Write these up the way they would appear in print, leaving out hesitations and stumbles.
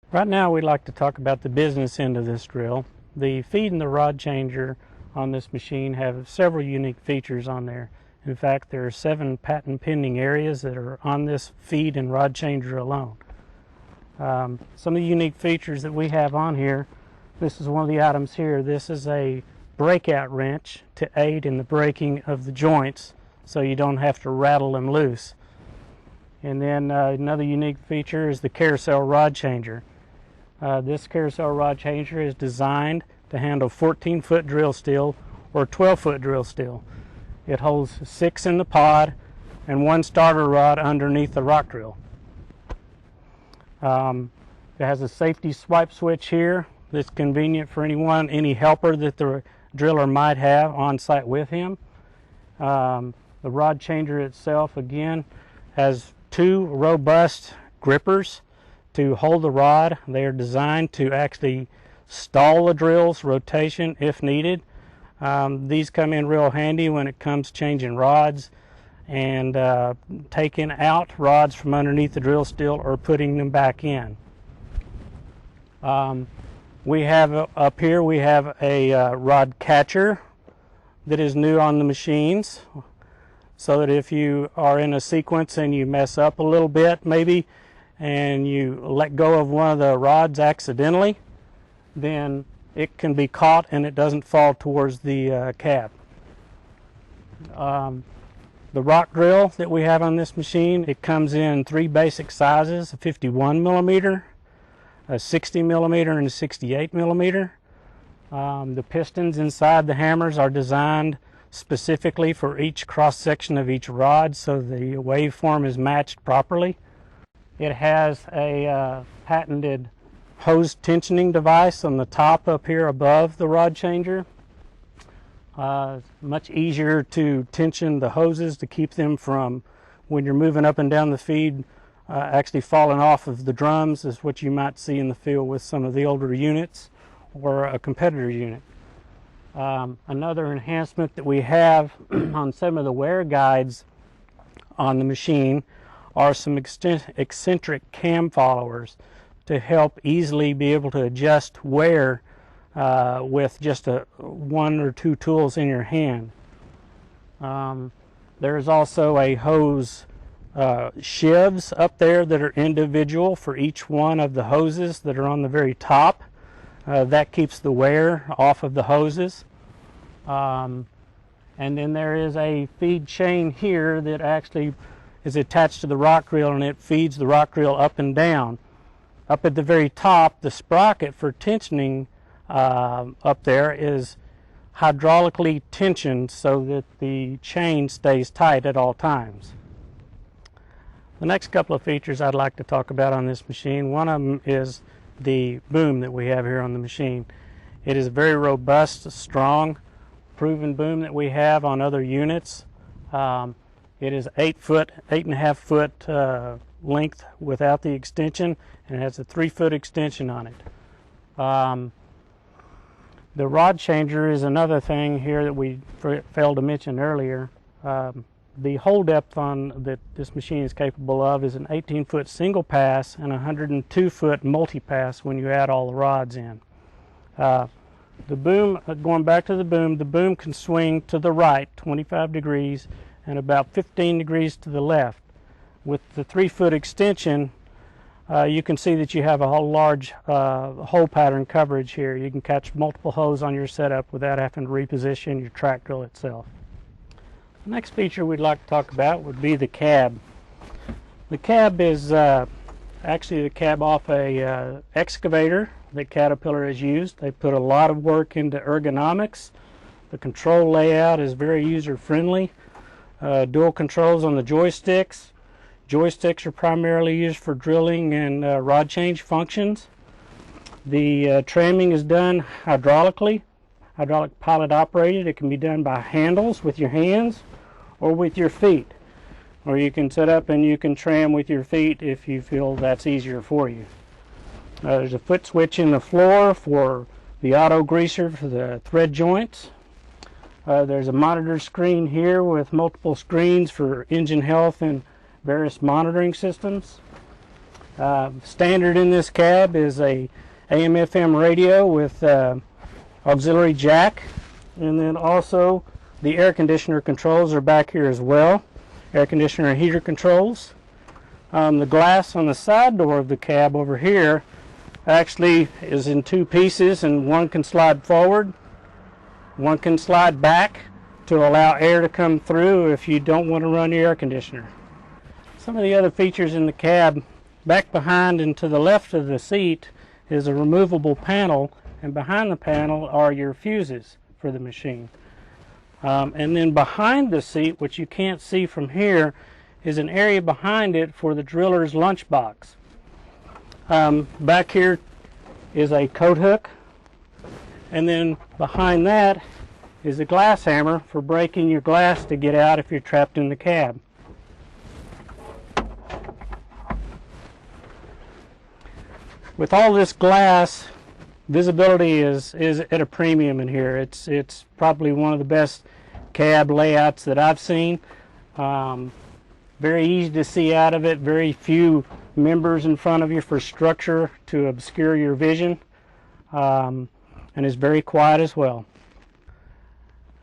Right now we'd like to talk about the business end of this drill. The feed and the rod changer on this machine have several unique features on there. In fact, there are 7 patent pending areas that are on this feed and rod changer alone. Some of the unique features that we have on here, this is one of the items here. This is a breakout wrench to aid in the breaking of the joints so you don't have to rattle them loose. And then another unique feature is the carousel rod changer. This carousel rod changer is designed to handle 14-foot drill steel or 12-foot drill steel. It holds 6 in the pod and 1 starter rod underneath the rock drill. It has a safety swipe switch here that's convenient for any helper that the driller might have on site with him. The rod changer itself again has 2 robust grippers to hold the rod. They are designed to actually stall the drill's rotation if needed. These come in real handy when it comes changing rods and taking out rods from underneath the drill steel or putting them back in. We have up here we have a rod catcher that is new on the machines, so that if you are in a sequence and you mess up a little bit maybe and you let go of one of the rods accidentally, then it can be caught and it doesn't fall towards the cab. The rock drill that we have on this machine, it comes in 3 basic sizes: a 51 millimeter, a 60 millimeter, and a 68 millimeter. The pistons inside the hammers are designed specifically for each cross section of each rod so the waveform is matched properly. It has a patented hose tensioning device on the top up here above the rod changer. Much easier to tension the hoses to keep them from, when you're moving up and down the feed, actually falling off of the drums, is what you might see in the field with some of the older units or a competitor unit. Another enhancement that we have on some of the wear guides on the machine are some eccentric cam followers to help easily be able to adjust wear with just 1 or 2 tools in your hand. There's also a hose sheaves up there that are individual for each one of the hoses that are on the very top. That keeps the wear off of the hoses. And then there is a feed chain here that actually is attached to the rock drill, and it feeds the rock drill up and down. Up at the very top, the sprocket for tensioning up there is hydraulically tensioned so that the chain stays tight at all times. The next couple of features I'd like to talk about on this machine, one of them is the boom that we have here on the machine. It is a very robust, strong, proven boom that we have on other units. It is 8.5 foot length without the extension, and it has a 3-foot extension on it. The rod changer is another thing here that we failed to mention earlier. The hole depth on that this machine is capable of is an 18-foot single pass and a 102-foot multi-pass when you add all the rods in. The boom, going back to the boom can swing to the right 25 degrees and about 15 degrees to the left. With the 3-foot extension, you can see that you have a whole large hole pattern coverage here. You can catch multiple holes on your setup without having to reposition your track drill itself. The next feature we'd like to talk about would be the cab. The cab is actually the cab off a excavator that Caterpillar has used. They put a lot of work into ergonomics. The control layout is very user-friendly. Dual controls on the joysticks. Joysticks are primarily used for drilling and rod change functions. The tramming is done hydraulically, hydraulic pilot operated. It can be done by handles with your hands or with your feet. Or you can set up and you can tram with your feet if you feel that's easier for you. There's a foot switch in the floor for the auto greaser for the thread joints. There's a monitor screen here with multiple screens for engine health and various monitoring systems. Standard in this cab is a AM/FM radio with auxiliary jack, and then also the air conditioner controls are back here as well. Air conditioner and heater controls. The glass on the side door of the cab over here actually is in two pieces, and one can slide forward, one can slide back to allow air to come through if you don't want to run your air conditioner. Some of the other features in the cab, back behind and to the left of the seat is a removable panel, and behind the panel are your fuses for the machine. And then behind the seat, which you can't see from here, is an area behind it for the driller's lunchbox. Back here is a coat hook, and then behind that is a glass hammer for breaking your glass to get out if you're trapped in the cab. With all this glass, visibility is at a premium in here. It's probably one of the best cab layouts that I've seen. Very easy to see out of it, very few members in front of you for structure to obscure your vision, and is very quiet as well.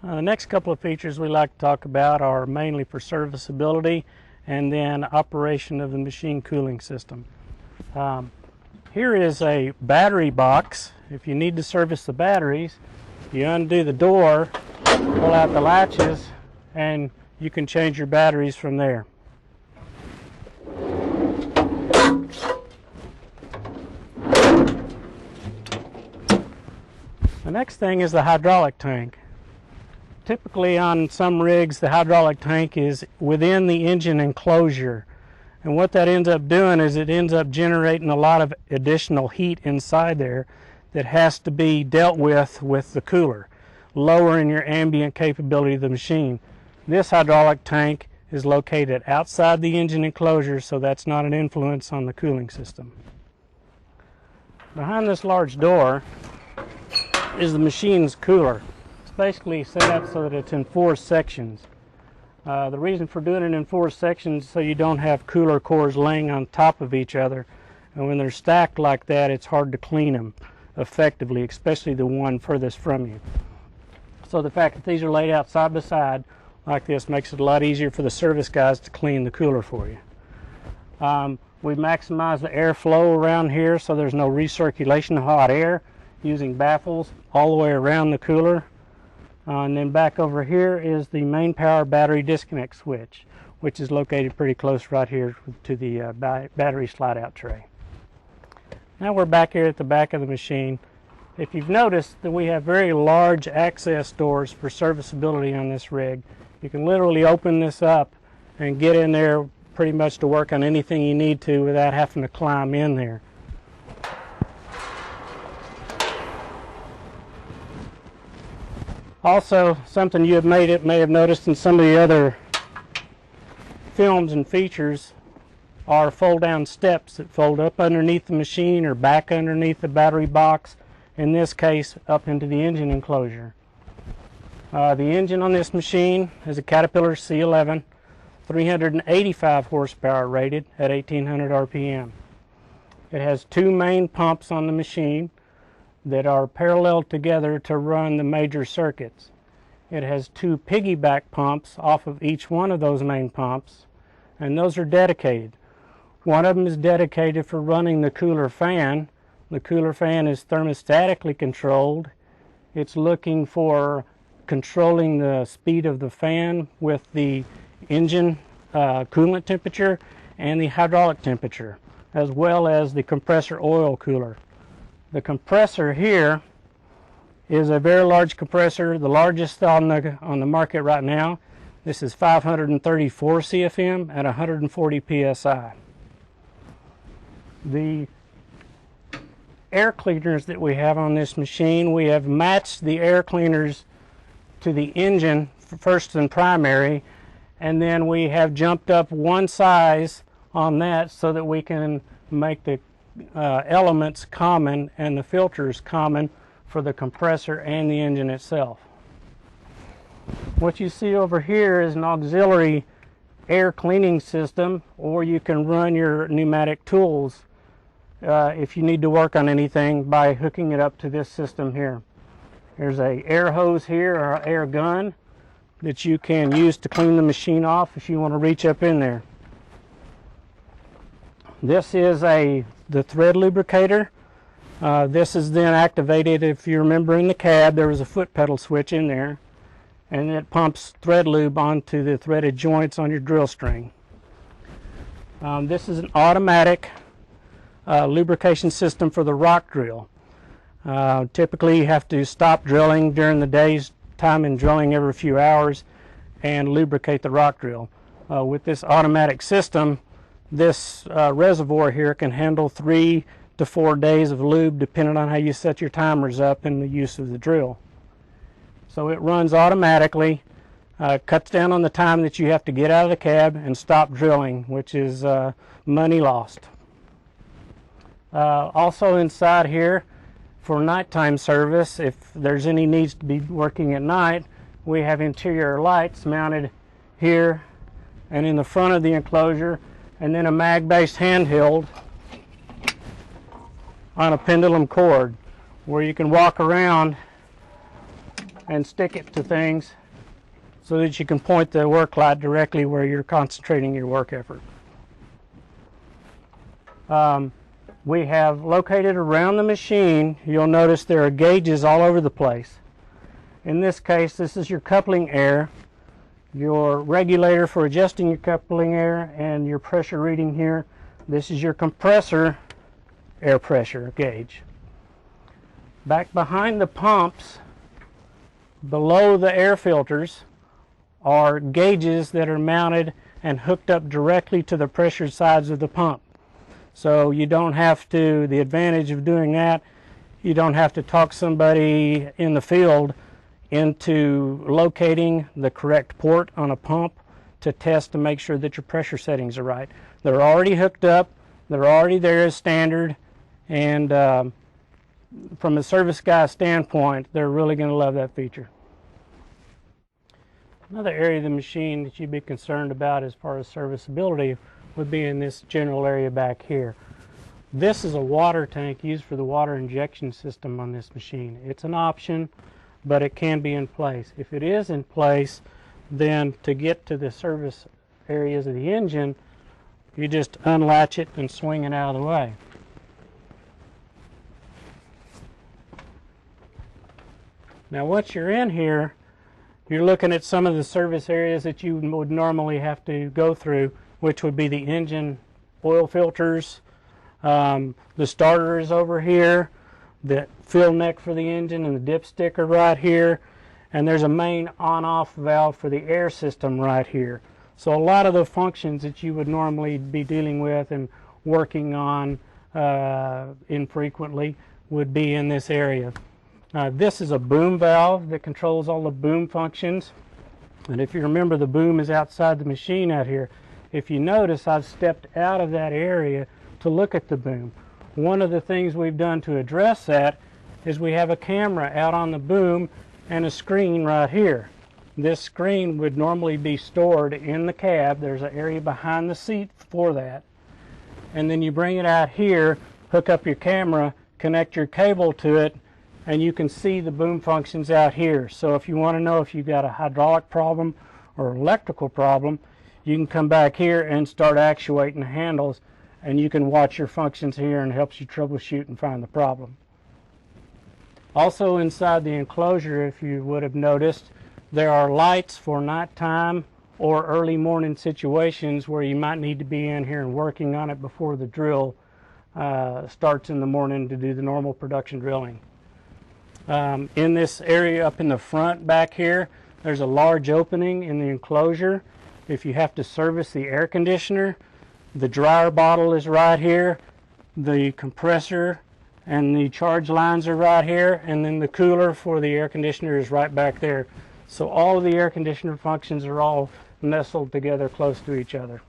The next couple of features we like to talk about are mainly for serviceability and then operation of the machine cooling system. Here is a battery box. If you need to service the batteries, you undo the door, pull out the latches, and you can change your batteries from there. The next thing is the hydraulic tank. Typically on some rigs, the hydraulic tank is within the engine enclosure. And what that ends up doing is it ends up generating a lot of additional heat inside there that has to be dealt with the cooler, lowering your ambient capability of the machine. This hydraulic tank is located outside the engine enclosure, so that's not an influence on the cooling system. Behind this large door is the machine's cooler. It's basically set up so that it's in 4 sections. The reason for doing it in 4 sections is so you don't have cooler cores laying on top of each other, and when they're stacked like that, it's hard to clean them effectively, especially the one furthest from you. So the fact that these are laid out side by side like this makes it a lot easier for the service guys to clean the cooler for you. We maximize the airflow around here so there's no recirculation of hot air, using baffles all the way around the cooler. And then back over here is the main power battery disconnect switch, which is located pretty close right here to the battery slide out tray. Now we're back here at the back of the machine. If you've noticed that we have very large access doors for serviceability on this rig, you can literally open this up and get in there pretty much to work on anything you need to without having to climb in there. Also, something you may have noticed in some of the other films and features are fold-down steps that fold up underneath the machine or back underneath the battery box, in this case up into the engine enclosure. The engine on this machine is a Caterpillar C11, 385 horsepower rated at 1800 RPM. It has 2 main pumps on the machine that are parallel together to run the major circuits. It has 2 piggyback pumps off of each one of those main pumps, and those are dedicated. One of them is dedicated for running the cooler fan. The cooler fan is thermostatically controlled. It's looking for controlling the speed of the fan with the engine coolant temperature and the hydraulic temperature, as well as the compressor oil cooler. The compressor here is a very large compressor, the largest on the market right now. This is 534 CFM at 140 PSI. The air cleaners that we have on this machine, we have matched the air cleaners to the engine first and primary, and then we have jumped up 1 size on that so that we can make the elements common and the filters common for the compressor and the engine itself. What you see over here is an auxiliary air cleaning system, or you can run your pneumatic tools if you need to work on anything by hooking it up to this system here. There's a air hose here, or an air gun, that you can use to clean the machine off if you want to reach up in there. This is the thread lubricator. This is then activated. If you remember, in the cab there was a foot pedal switch in there, and it pumps thread lube onto the threaded joints on your drill string. This is an automatic lubrication system for the rock drill. Typically you have to stop drilling during the day's time and drilling every few hours and lubricate the rock drill. With this automatic system, this reservoir here can handle 3 to 4 days of lube, depending on how you set your timers up and the use of the drill. So it runs automatically, cuts down on the time that you have to get out of the cab and stop drilling, which is money lost. Also inside here, for nighttime service, if there's any needs to be working at night, we have interior lights mounted here and in the front of the enclosure, and then a mag-based handheld on a pendulum cord where you can walk around and stick it to things so that you can point the work light directly where you're concentrating your work effort. We have located around the machine, you'll notice there are gauges all over the place. In this case, this is your coupling air, your regulator for adjusting your coupling air, and your pressure reading here. This is your compressor air pressure gauge. Back behind the pumps, below the air filters, are gauges that are mounted and hooked up directly to the pressure sides of the pump. So you don't have to, the advantage of doing that, you don't have to talk somebody in the field into locating the correct port on a pump to test to make sure that your pressure settings are right. They're already hooked up, they're already there as standard, and from a service guy standpoint, they're really going to love that feature. Another area of the machine that you'd be concerned about as far as serviceability would be in this general area back here. This is a water tank used for the water injection system on this machine. It's an option, but it can be in place. If it is in place, then to get to the service areas of the engine, you just unlatch it and swing it out of the way. Now once you're in here, you're looking at some of the service areas that you would normally have to go through, which would be the engine oil filters. The starter is over here, the fill neck for the engine and the dipstick are right here, and there's a main on-off valve for the air system right here. So a lot of the functions that you would normally be dealing with and working on infrequently would be in this area. This is a boom valve that controls all the boom functions, and if you remember, the boom is outside the machine out here. If you notice, I've stepped out of that area to look at the boom. One of the things we've done to address that is we have a camera out on the boom and a screen right here. This screen would normally be stored in the cab. There's an area behind the seat for that. And then you bring it out here, hook up your camera, connect your cable to it, and you can see the boom functions out here. So if you want to know if you've got a hydraulic problem or electrical problem, you can come back here and start actuating the handles, and you can watch your functions here and it helps you troubleshoot and find the problem. Also inside the enclosure, if you would have noticed, there are lights for nighttime or early morning situations where you might need to be in here and working on it before the drill starts in the morning to do the normal production drilling. In this area up in the front back here, there's a large opening in the enclosure. If you have to service the air conditioner, the dryer bottle is right here, the compressor and the charge lines are right here, and then the cooler for the air conditioner is right back there. So all of the air conditioner functions are all nestled together close to each other.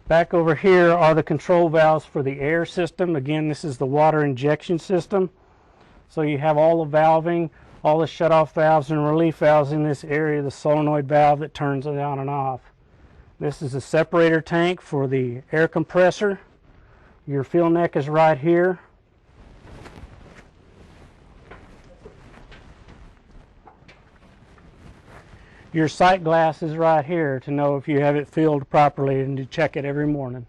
Back over here are the control valves for the air system. Again, this is the water injection system. So you have all the valving, all the shutoff valves and relief valves in this area, the solenoid valve that turns it on and off. This is a separator tank for the air compressor. Your fill neck is right here. Your sight glass is right here to know if you have it filled properly and to check it every morning.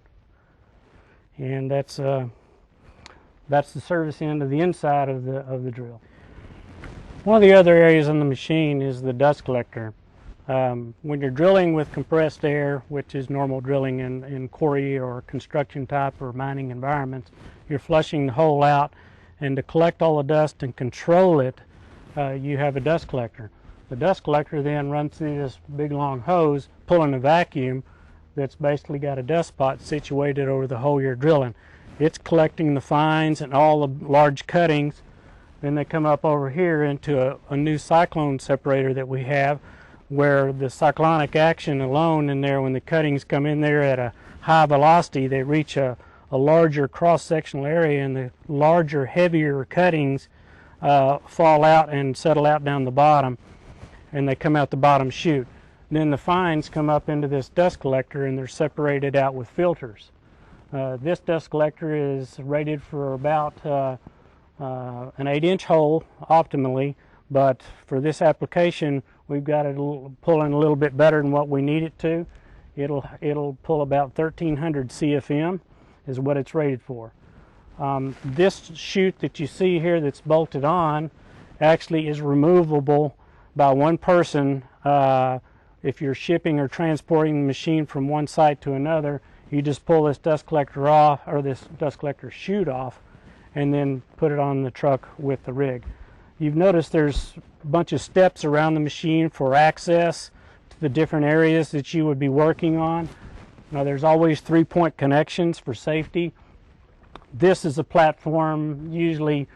And that's the service end of the inside of the drill. One of the other areas on the machine is the dust collector. When you're drilling with compressed air, which is normal drilling in quarry or construction type or mining environments, you're flushing the hole out, and to collect all the dust and control it, you have a dust collector. The dust collector then runs through this big long hose, pulling a vacuum that's basically got a dust spot situated over the hole you're drilling. It's collecting the fines and all the large cuttings. Then they come up over here into a new cyclone separator that we have, where the cyclonic action alone in there, when the cuttings come in there at a high velocity, they reach a larger cross-sectional area, and the larger, heavier cuttings fall out and settle out down the bottom, and they come out the bottom chute. Then the fines come up into this dust collector, and they're separated out with filters. This dust collector is rated for about an 8-inch hole optimally, but for this application we've got it pulling a little bit better than what we need it to. It'll pull about 1300 CFM is what it's rated for. This chute that you see here that's bolted on actually is removable by one person. If you're shipping or transporting the machine from one site to another, you just pull this dust collector off, or this dust collector chute off, and then put it on the truck with the rig. You've noticed there's a bunch of steps around the machine for access to the different areas that you would be working on. Now, there's always 3-point connections for safety. This is a platform usually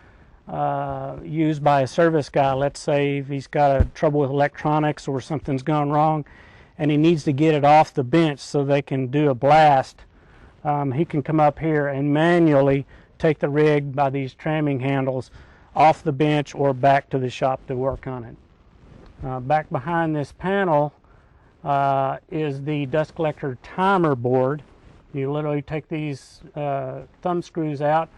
used by a service guy. Let's say if he's got a trouble with electronics or something's gone wrong and he needs to get it off the bench so they can do a blast, he can come up here and manually take the rig by these tramming handles off the bench or back to the shop to work on it. Back behind this panel is the dust collector timer board. You literally take these thumb screws out,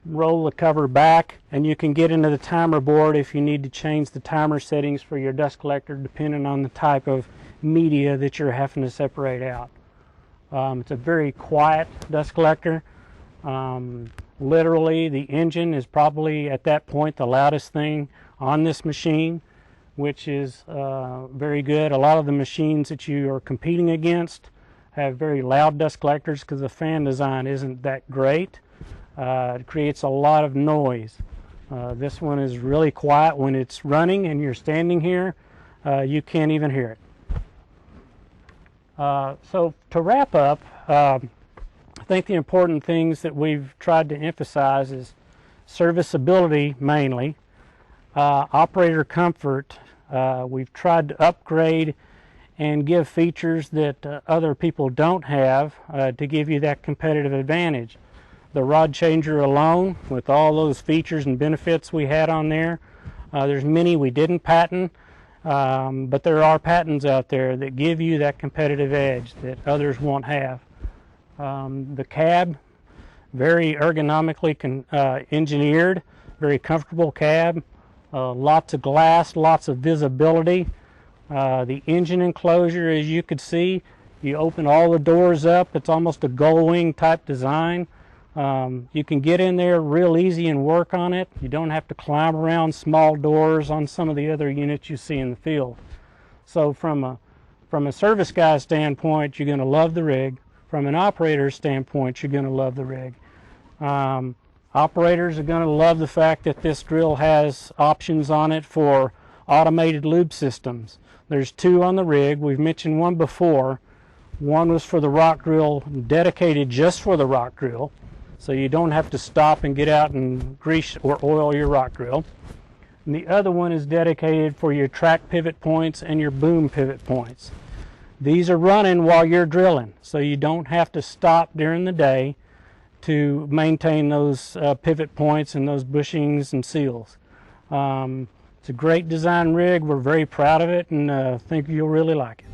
roll the cover back, and you can get into the timer board if you need to change the timer settings for your dust collector depending on the type of media that you're having to separate out. It's a very quiet dust collector. Literally, the engine is probably at that point the loudest thing on this machine, which is very good. A lot of the machines that you are competing against have very loud dust collectors because the fan design isn't that great. It creates a lot of noise. This one is really quiet. When it's running and you're standing here, you can't even hear it. So to wrap up, I think the important things that we've tried to emphasize is serviceability mainly, operator comfort. We've tried to upgrade and give features that other people don't have to give you that competitive advantage. The rod changer alone, with all those features and benefits we had on there, there's many we didn't patent, but there are patents out there that give you that competitive edge that others won't have. The cab, very ergonomically engineered, very comfortable cab, lots of glass, lots of visibility. The engine enclosure, as you could see, you open all the doors up. It's almost a gull wing type design. You can get in there real easy and work on it. You don't have to climb around small doors on some of the other units you see in the field. So from a service guy standpoint, you're going to love the rig. From an operator standpoint, you're going to love the rig. Operators are going to love the fact that this drill has options on it for automated lube systems. There's 2 on the rig. We've mentioned one before. One was for the rock drill, dedicated just for the rock drill, so you don't have to stop and get out and grease or oil your rock drill. And the other one is dedicated for your track pivot points and your boom pivot points. These are running while you're drilling, so you don't have to stop during the day to maintain those pivot points and those bushings and seals. It's a great design rig. We're very proud of it, and think you'll really like it.